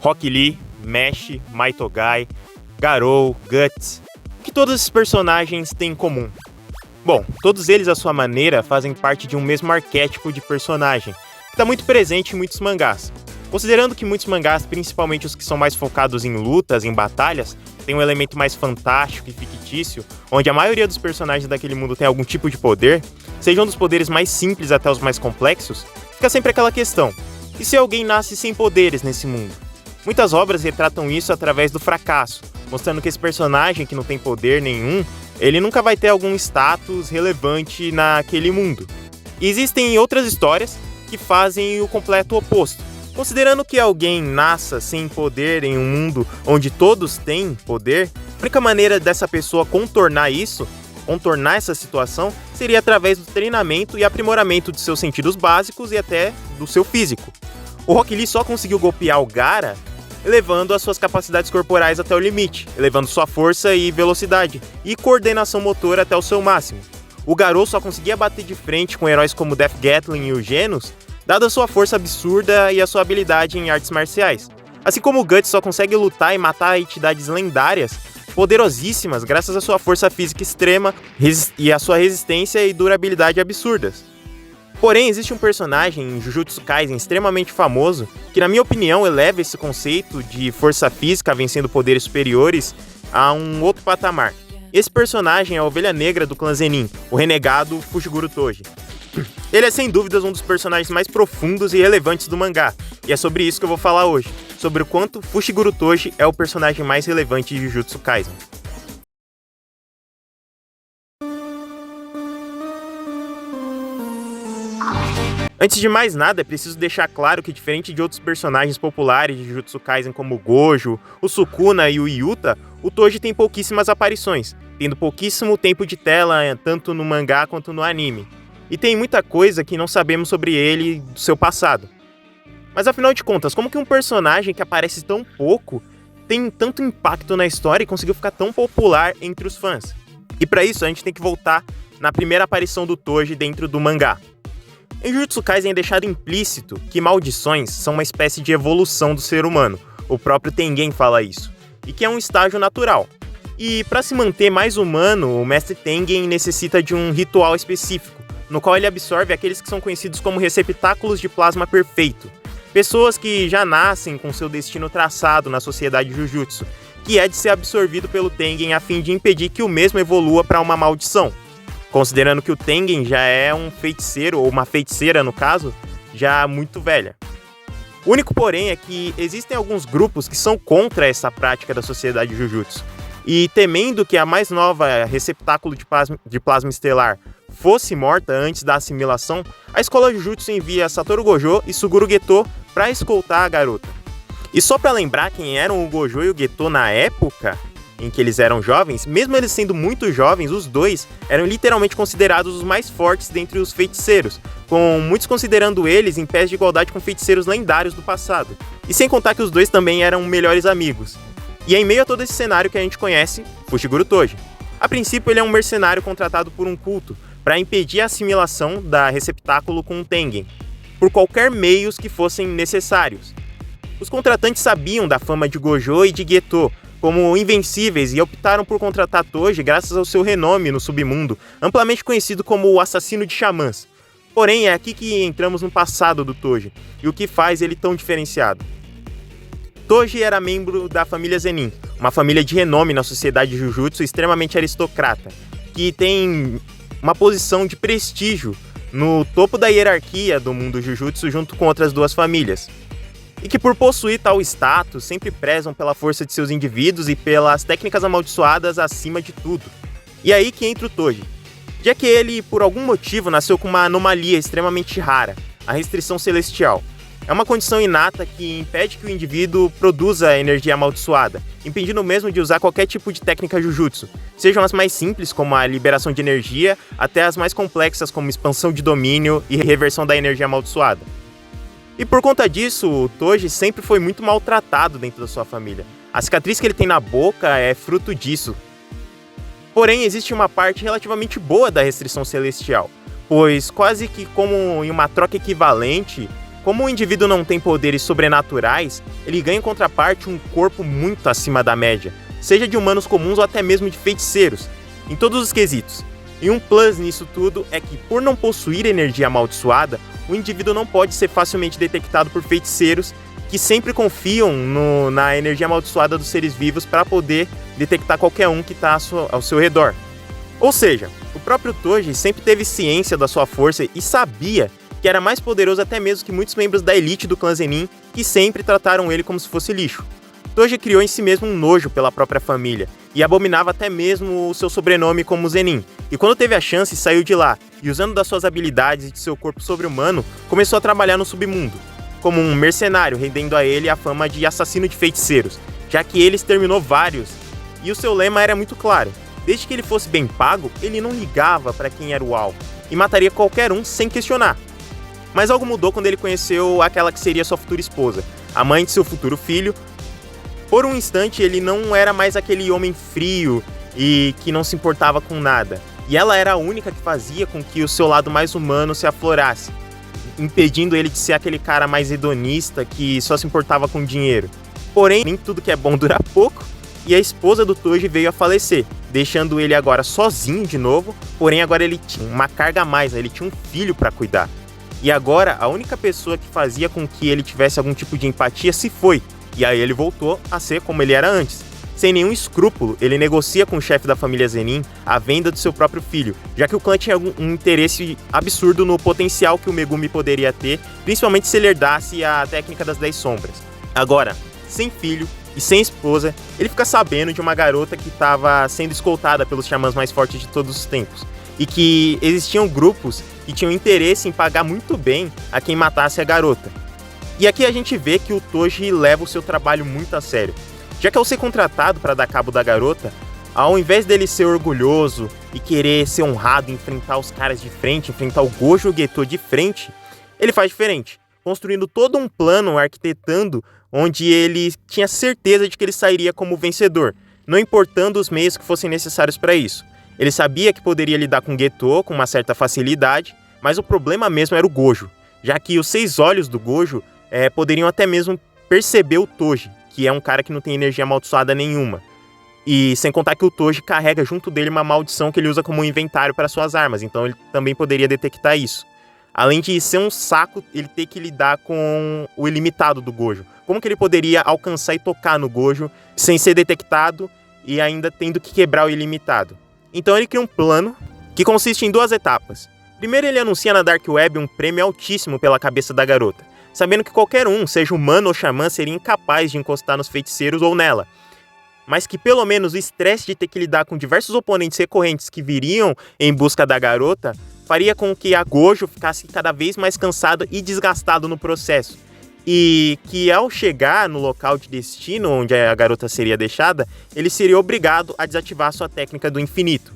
Rock Lee, Mesh, Maitogai, Garou, Guts. O que todos esses personagens têm em comum? Bom, todos eles à sua maneira fazem parte de um mesmo arquétipo de personagem, que está muito presente em muitos mangás. Considerando que muitos mangás, principalmente os que são mais focados em lutas, em batalhas, tem um elemento mais fantástico e fictício, onde a maioria dos personagens daquele mundo tem algum tipo de poder, sejam dos poderes mais simples até os mais complexos, fica sempre aquela questão: e se alguém nasce sem poderes nesse mundo? Muitas obras retratam isso através do fracasso, mostrando que esse personagem que não tem poder nenhum, ele nunca vai ter algum status relevante naquele mundo. E existem outras histórias que fazem o completo oposto. Considerando que alguém nasça sem poder em um mundo onde todos têm poder, a única maneira dessa pessoa contornar essa situação, seria através do treinamento e aprimoramento dos seus sentidos básicos e até do seu físico. O Rock Lee só conseguiu golpear o Gaara elevando as suas capacidades corporais até o limite, elevando sua força e velocidade e coordenação motora até o seu máximo. O Garou só conseguia bater de frente com heróis como Death Gatling e o Genos, dada a sua força absurda e a sua habilidade em artes marciais. Assim como o Guts só consegue lutar e matar entidades lendárias, poderosíssimas graças à sua força física extrema e à sua resistência e durabilidade absurdas. Porém, existe um personagem em Jujutsu Kaisen extremamente famoso que, na minha opinião, eleva esse conceito de força física vencendo poderes superiores a um outro patamar. Esse personagem é a ovelha negra do clã Zenin, o renegado Fushiguro Toji. Ele é sem dúvidas um dos personagens mais profundos e relevantes do mangá, e é sobre isso que eu vou falar hoje, sobre o quanto Fushiguro Toji é o personagem mais relevante de Jujutsu Kaisen. Antes de mais nada, é preciso deixar claro que, diferente de outros personagens populares de Jujutsu Kaisen como o Gojo, o Sukuna e o Yuta, o Toji tem pouquíssimas aparições, tendo pouquíssimo tempo de tela tanto no mangá quanto no anime. E tem muita coisa que não sabemos sobre ele e do seu passado. Mas afinal de contas, como que um personagem que aparece tão pouco tem tanto impacto na história e conseguiu ficar tão popular entre os fãs? E para isso a gente tem que voltar na primeira aparição do Toji dentro do mangá. Em Jujutsu Kaisen é deixado implícito que maldições são uma espécie de evolução do ser humano, o próprio Tengen fala isso, e que é um estágio natural. E para se manter mais humano, o mestre Tengen necessita de um ritual específico, no qual ele absorve aqueles que são conhecidos como receptáculos de plasma perfeito, pessoas que já nascem com seu destino traçado na sociedade Jujutsu, que é de ser absorvido pelo Tengen a fim de impedir que o mesmo evolua para uma maldição. Considerando que o Tengen já é um feiticeiro, ou uma feiticeira no caso, já muito velha. O único porém é que existem alguns grupos que são contra essa prática da sociedade Jujutsu, e temendo que a mais nova receptáculo de plasma estelar fosse morta antes da assimilação, a escola Jujutsu envia Satoru Gojo e Suguru Geto para escoltar a garota. E só para lembrar quem eram o Gojo e o Geto na época em que eles eram jovens, mesmo eles sendo muito jovens, os dois eram literalmente considerados os mais fortes dentre os feiticeiros, com muitos considerando eles em pés de igualdade com feiticeiros lendários do passado. E sem contar que os dois também eram melhores amigos. E é em meio a todo esse cenário que a gente conhece Fushiguro Toji. A princípio ele é um mercenário contratado por um culto para impedir a assimilação da receptáculo com o Tengen, por qualquer meios que fossem necessários. Os contratantes sabiam da fama de Gojo e de Geto como invencíveis e optaram por contratar Toji graças ao seu renome no submundo, amplamente conhecido como o assassino de xamãs. Porém, é aqui que entramos no passado do Toji, e o que faz ele tão diferenciado. Toji era membro da família Zenin, uma família de renome na sociedade Jujutsu extremamente aristocrata, que tem uma posição de prestígio no topo da hierarquia do mundo Jujutsu junto com outras duas famílias. E que por possuir tal status, sempre prezam pela força de seus indivíduos e pelas técnicas amaldiçoadas acima de tudo. E aí que entra o Toji, já que ele, por algum motivo, nasceu com uma anomalia extremamente rara, a restrição celestial. É uma condição inata que impede que o indivíduo produza energia amaldiçoada, impedindo mesmo de usar qualquer tipo de técnica Jujutsu, sejam as mais simples, como a liberação de energia, até as mais complexas, como expansão de domínio e reversão da energia amaldiçoada. E por conta disso, o Toji sempre foi muito maltratado dentro da sua família. A cicatriz que ele tem na boca é fruto disso. Porém, existe uma parte relativamente boa da restrição celestial, pois quase que como em uma troca equivalente, Como o indivíduo não tem poderes sobrenaturais, ele ganha em contraparte um corpo muito acima da média, seja de humanos comuns ou até mesmo de feiticeiros, em todos os quesitos. E um plus nisso tudo é que, por não possuir energia amaldiçoada, o indivíduo não pode ser facilmente detectado por feiticeiros que sempre confiam na energia amaldiçoada dos seres vivos para poder detectar qualquer um que está ao seu redor. Ou seja, o próprio Toji sempre teve ciência da sua força e sabia que era mais poderoso até mesmo que muitos membros da elite do clã Zenin, que sempre trataram ele como se fosse lixo. Toji criou em si mesmo um nojo pela própria família, e abominava até mesmo o seu sobrenome como Zenin, e quando teve a chance saiu de lá, e usando das suas habilidades e de seu corpo sobre-humano, começou a trabalhar no submundo, como um mercenário, rendendo a ele a fama de assassino de feiticeiros, já que ele exterminou vários, e o seu lema era muito claro: desde que ele fosse bem pago, ele não ligava para quem era o alvo, e mataria qualquer um sem questionar. Mas algo mudou quando ele conheceu aquela que seria sua futura esposa, a mãe de seu futuro filho. Por um instante ele não era mais aquele homem frio e que não se importava com nada, e ela era a única que fazia com que o seu lado mais humano se aflorasse, impedindo ele de ser aquele cara mais hedonista que só se importava com dinheiro. Porém, nem tudo que é bom dura pouco, e a esposa do Toji veio a falecer, deixando ele agora sozinho de novo, porém agora ele tinha uma carga a mais, ele tinha um filho para cuidar. E agora a única pessoa que fazia com que ele tivesse algum tipo de empatia se foi, e aí ele voltou a ser como ele era antes. Sem nenhum escrúpulo, ele negocia com o chefe da família Zenin a venda do seu próprio filho, já que o clã tinha um interesse absurdo no potencial que o Megumi poderia ter, principalmente se ele herdasse a técnica das 10 sombras. Agora, sem filho e sem esposa, ele fica sabendo de uma garota que estava sendo escoltada pelos xamãs mais fortes de todos os tempos, e que existiam grupos que tinham interesse em pagar muito bem a quem matasse a garota. E aqui a gente vê que o Toji leva o seu trabalho muito a sério, já que ao ser contratado para dar cabo da garota, ao invés dele ser orgulhoso e querer ser honrado e enfrentar os caras de frente, enfrentar o Gojo e o Geto de frente, ele faz diferente, construindo todo um plano, arquitetando, onde ele tinha certeza de que ele sairia como vencedor, não importando os meios que fossem necessários para isso. Ele sabia que poderia lidar com Geto com uma certa facilidade, mas o problema mesmo era o Gojo, já que os 6 olhos do Gojo poderiam até mesmo perceber o Toji, que é um cara que não tem energia amaldiçoada nenhuma. E sem contar que o Toji carrega junto dele uma maldição que ele usa como inventário para suas armas, então ele também poderia detectar isso. Além de ser um saco, ele ter que lidar com o ilimitado do Gojo. Como que ele poderia alcançar e tocar no Gojo sem ser detectado e ainda tendo que quebrar o ilimitado? Então ele cria um plano que consiste em 2 etapas. Primeiro ele anuncia na Dark Web um prêmio altíssimo pela cabeça da garota, sabendo que qualquer um, seja humano ou xamã, seria incapaz de encostar nos feiticeiros ou nela, mas que pelo menos o estresse de ter que lidar com diversos oponentes recorrentes que viriam em busca da garota faria com que a Gojo ficasse cada vez mais cansado e desgastado no processo, e que ao chegar no local de destino onde a garota seria deixada, ele seria obrigado a desativar sua técnica do infinito.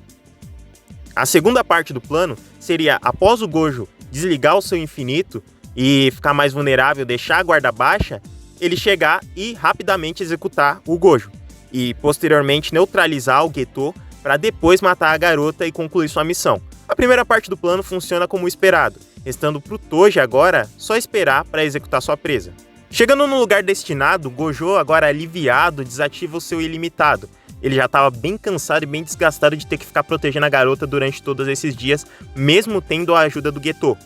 A segunda parte do plano seria, após o Gojo desligar o seu infinito e ficar mais vulnerável, deixar a guarda baixa, ele chegar e rapidamente executar o Gojo, e posteriormente neutralizar o Geto para depois matar a garota e concluir sua missão. A primeira parte do plano funciona como esperado, restando pro Toji agora só esperar para executar sua presa. Chegando no lugar destinado, Gojo, agora aliviado, desativa o seu ilimitado. Ele já estava bem cansado e bem desgastado de ter que ficar protegendo a garota durante todos esses dias, mesmo tendo a ajuda do Geto.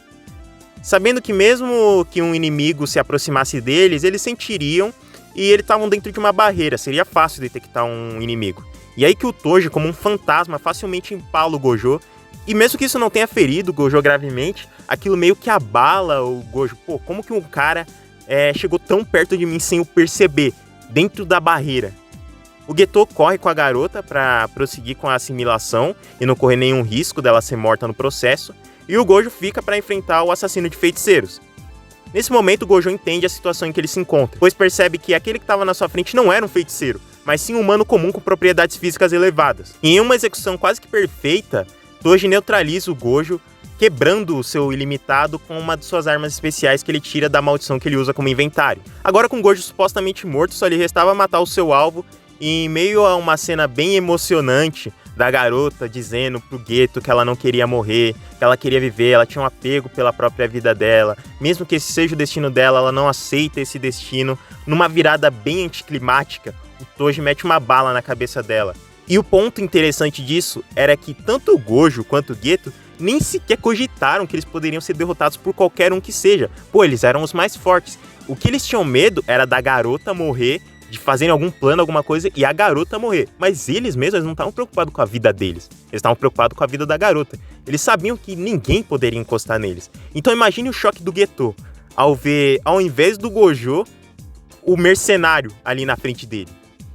Sabendo que mesmo que um inimigo se aproximasse deles, eles sentiriam e eles estavam dentro de uma barreira, seria fácil detectar um inimigo. E aí que o Toji, como um fantasma, facilmente empala o Gojo, e mesmo que isso não tenha ferido o Gojo gravemente, aquilo meio que abala o Gojo. Pô, como que um cara chegou tão perto de mim sem eu perceber, dentro da barreira? O Geto corre com a garota para prosseguir com a assimilação e não correr nenhum risco dela ser morta no processo, e o Gojo fica para enfrentar o assassino de feiticeiros. Nesse momento, o Gojo entende a situação em que ele se encontra, pois percebe que aquele que estava na sua frente não era um feiticeiro, mas sim um humano comum com propriedades físicas elevadas. E em uma execução quase que perfeita, Toji neutraliza o Gojo, quebrando o seu ilimitado com uma de suas armas especiais que ele tira da maldição que ele usa como inventário. Agora, com o Gojo supostamente morto, só lhe restava matar o seu alvo, e em meio a uma cena bem emocionante da garota dizendo pro Geto que ela não queria morrer, que ela queria viver, ela tinha um apego pela própria vida dela. Mesmo que esse seja o destino dela, ela não aceita esse destino. Numa virada bem anticlimática, o Toji mete uma bala na cabeça dela. E o ponto interessante disso era que tanto o Gojo quanto o Geto nem sequer cogitaram que eles poderiam ser derrotados por qualquer um que seja. Pô, eles eram os mais fortes. O que eles tinham medo era da garota morrer, de fazerem algum plano, alguma coisa, e a garota morrer. Mas eles mesmos não estavam preocupados com a vida deles. Eles estavam preocupados com a vida da garota. Eles sabiam que ninguém poderia encostar neles. Então imagine o choque do Geto ao ver, ao invés do Gojo, o mercenário ali na frente dele.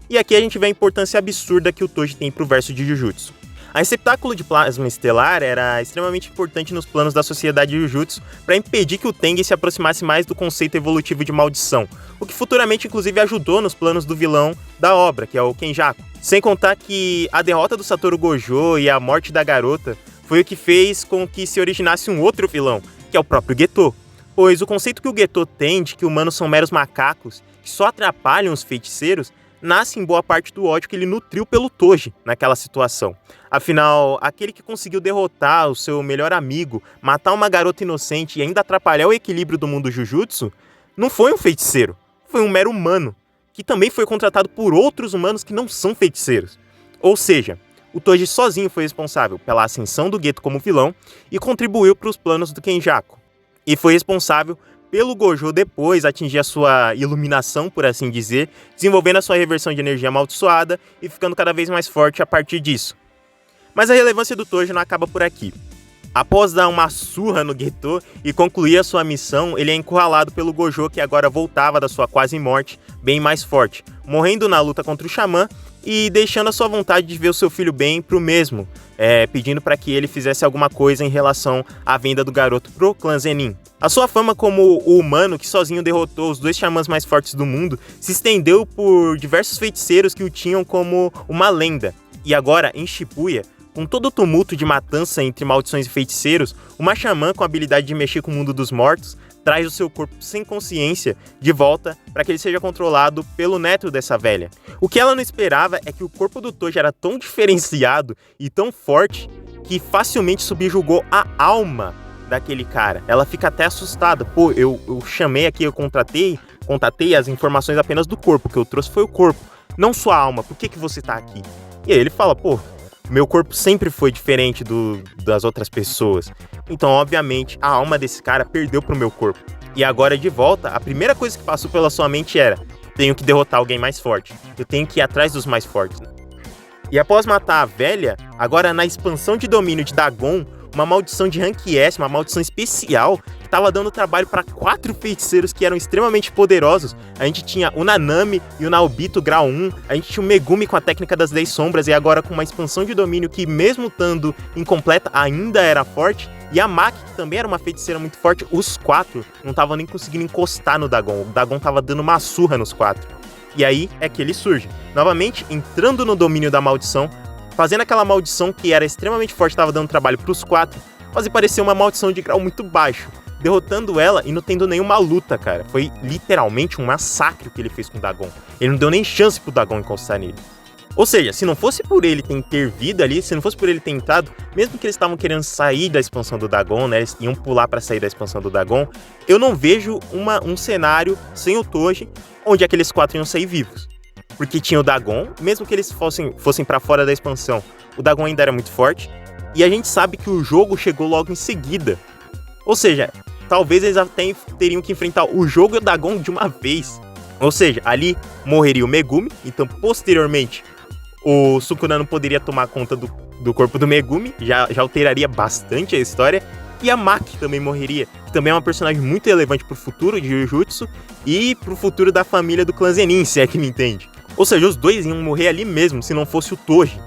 E aqui a gente vê a importância absurda que o Toji tem pro verso de Jujutsu. A receptáculo de plasma estelar era extremamente importante nos planos da sociedade de Jujutsu para impedir que o Tengen se aproximasse mais do conceito evolutivo de maldição, o que futuramente inclusive ajudou nos planos do vilão da obra, que é o Kenjaku. Sem contar que a derrota do Satoru Gojo e a morte da garota foi o que fez com que se originasse um outro vilão, que é o próprio Geto. Pois o conceito que o Geto tem de que humanos são meros macacos que só atrapalham os feiticeiros nasce em boa parte do ódio que ele nutriu pelo Toji naquela situação. Afinal, aquele que conseguiu derrotar o seu melhor amigo, matar uma garota inocente e ainda atrapalhar o equilíbrio do mundo Jujutsu, não foi um feiticeiro, foi um mero humano, que também foi contratado por outros humanos que não são feiticeiros. Ou seja, o Toji sozinho foi responsável pela ascensão do Geto como vilão e contribuiu para os planos do Kenjaku. E foi responsável pelo Gojo depois atingir a sua iluminação, por assim dizer, desenvolvendo a sua reversão de energia amaldiçoada e ficando cada vez mais forte a partir disso. Mas a relevância do Toji não acaba por aqui. Após dar uma surra no Geto e concluir a sua missão, ele é encurralado pelo Gojo, que agora voltava da sua quase morte, bem mais forte, morrendo na luta contra o Xamã e deixando a sua vontade de ver o seu filho bem pro mesmo, pedindo para que ele fizesse alguma coisa em relação à venda do garoto pro clã Zenin. A sua fama como o humano que sozinho derrotou os dois xamãs mais fortes do mundo se estendeu por diversos feiticeiros que o tinham como uma lenda. E agora, em Shibuya, com todo o tumulto de matança entre maldições e feiticeiros, uma xamã com a habilidade de mexer com o mundo dos mortos traz o seu corpo sem consciência de volta para que ele seja controlado pelo neto dessa velha. O que ela não esperava é que o corpo do Toji era tão diferenciado e tão forte que facilmente subjugou a alma daquele cara. Ela fica até assustada. Pô, eu chamei aqui, eu contatei as informações apenas do corpo, o que eu trouxe foi o corpo, não sua alma, por que você tá aqui? E aí ele fala, pô, meu corpo sempre foi diferente das outras pessoas. Então, obviamente, a alma desse cara perdeu pro meu corpo. E agora, de volta, a primeira coisa que passou pela sua mente era: tenho que derrotar alguém mais forte. Eu tenho que ir atrás dos mais fortes. E após matar a velha, agora na expansão de domínio de Dagon, uma maldição de Rank S, uma maldição especial, que estava dando trabalho para 4 feiticeiros que eram extremamente poderosos. A gente tinha o Nanami e o Naobito grau 1, a gente tinha o Megumi com a técnica das 10 sombras, e agora com uma expansão de domínio que, mesmo estando incompleta, ainda era forte. E a Maki, que também era uma feiticeira muito forte, os 4 não estavam nem conseguindo encostar no Dagon. O Dagon estava dando uma surra nos 4. E aí é que ele surge, novamente entrando no domínio da maldição, fazendo aquela maldição que era extremamente forte, estava dando trabalho para os 4, fazer parecer uma maldição de grau muito baixo, derrotando ela e não tendo nenhuma luta, cara. Foi literalmente um massacre o que ele fez com o Dagon. Ele não deu nem chance pro Dagon encostar nele. Ou seja, se não fosse por ele ter intervido ali, se não fosse por ele ter entrado, mesmo que eles estavam querendo sair da expansão do Dagon, né, eles iam pular para sair da expansão do Dagon, eu não vejo um cenário sem o Toji onde aqueles 4 iam sair vivos. Porque tinha o Dagon, mesmo que eles fossem para fora da expansão, o Dagon ainda era muito forte, e a gente sabe que o jogo chegou logo em seguida. Ou seja, talvez eles até teriam que enfrentar o jogo e o Dagon de uma vez. Ou seja, ali morreria o Megumi, então posteriormente o Sukuna não poderia tomar conta do corpo do Megumi, já alteraria bastante a história, e a Maki também morreria, que também é uma personagem muito relevante pro futuro de Jujutsu e pro futuro da família do clã Zenin, se é que me entende. Ou seja, os dois iam morrer ali mesmo, se não fosse o Toji.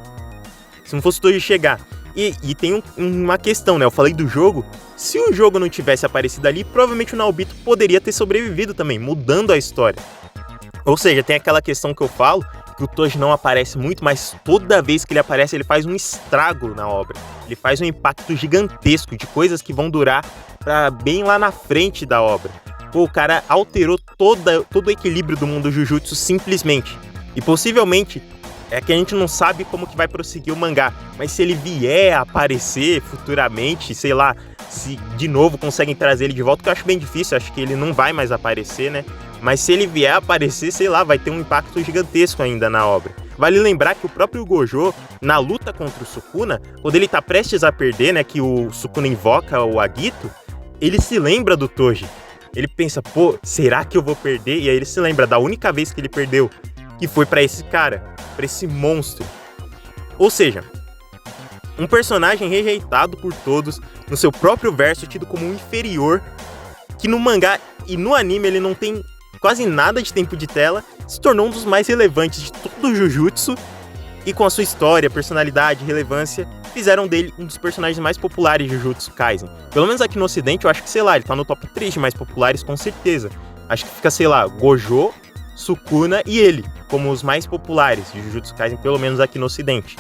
Se não fosse o Toji chegar. E tem uma questão, né? Eu falei do jogo. Se o jogo não tivesse aparecido ali, provavelmente o Naobito poderia ter sobrevivido também, mudando a história. Ou seja, tem aquela questão que eu falo, que o Toji não aparece muito, mas toda vez que ele aparece, ele faz um estrago na obra. Ele faz um impacto gigantesco de coisas que vão durar pra bem lá na frente da obra. Pô, o cara alterou todo o equilíbrio do mundo Jujutsu simplesmente. E possivelmente, é que a gente não sabe como que vai prosseguir o mangá, mas se ele vier a aparecer futuramente, sei lá, se de novo conseguem trazer ele de volta, que eu acho bem difícil, acho que ele não vai mais aparecer, né? Mas se ele vier a aparecer, sei lá, vai ter um impacto gigantesco ainda na obra. Vale lembrar que o próprio Gojo, na luta contra o Sukuna, quando ele tá prestes a perder, né, que o Sukuna invoca o Agito, ele se lembra do Toji. Ele pensa, pô, será que eu vou perder? E aí ele se lembra da única vez que ele perdeu, que foi pra esse cara, pra esse monstro. Ou seja, um personagem rejeitado por todos, no seu próprio verso, tido como um inferior, que no mangá e no anime ele não tem quase nada de tempo de tela, se tornou um dos mais relevantes de todo o Jujutsu, e com a sua história, personalidade, relevância, fizeram dele um dos personagens mais populares de Jujutsu Kaisen. Pelo menos aqui no ocidente, eu acho que, sei lá, ele tá no top 3 de mais populares, com certeza. Acho que fica, sei lá, Gojo, Sukuna e ele, como os mais populares de Jujutsu Kaisen, pelo menos aqui no ocidente.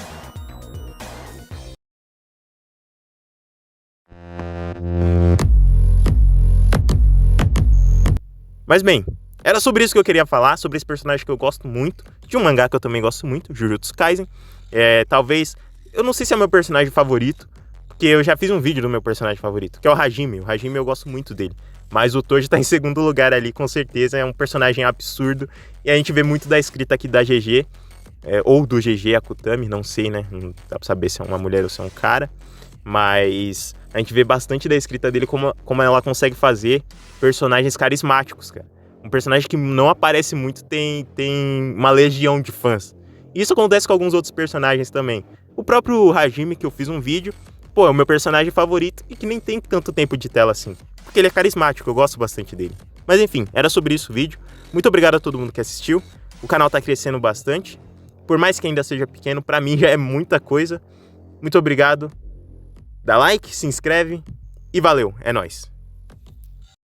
Mas bem, era sobre isso que eu queria falar, sobre esse personagem que eu gosto muito, de um mangá que eu também gosto muito, Jujutsu Kaisen. Talvez, eu não sei se é meu personagem favorito, porque eu já fiz um vídeo do meu personagem favorito, que é o Hajime. O Hajime eu gosto muito dele, mas o Toji tá em segundo lugar ali, com certeza, é um personagem absurdo, e a gente vê muito da escrita aqui da GG, ou do GG Akutami, não sei, né, não dá pra saber se é uma mulher ou se é um cara, mas a gente vê bastante da escrita dele, como ela consegue fazer personagens carismáticos, cara. Um personagem que não aparece muito tem uma legião de fãs. Isso acontece com alguns outros personagens também. O próprio Hajime, que eu fiz um vídeo, pô, é o meu personagem favorito e que nem tem tanto tempo de tela assim. Porque ele é carismático, eu gosto bastante dele. Mas enfim, era sobre isso o vídeo. Muito obrigado a todo mundo que assistiu. O canal tá crescendo bastante. Por mais que ainda seja pequeno, pra mim já é muita coisa. Muito obrigado. Dá like, se inscreve e valeu, é nóis.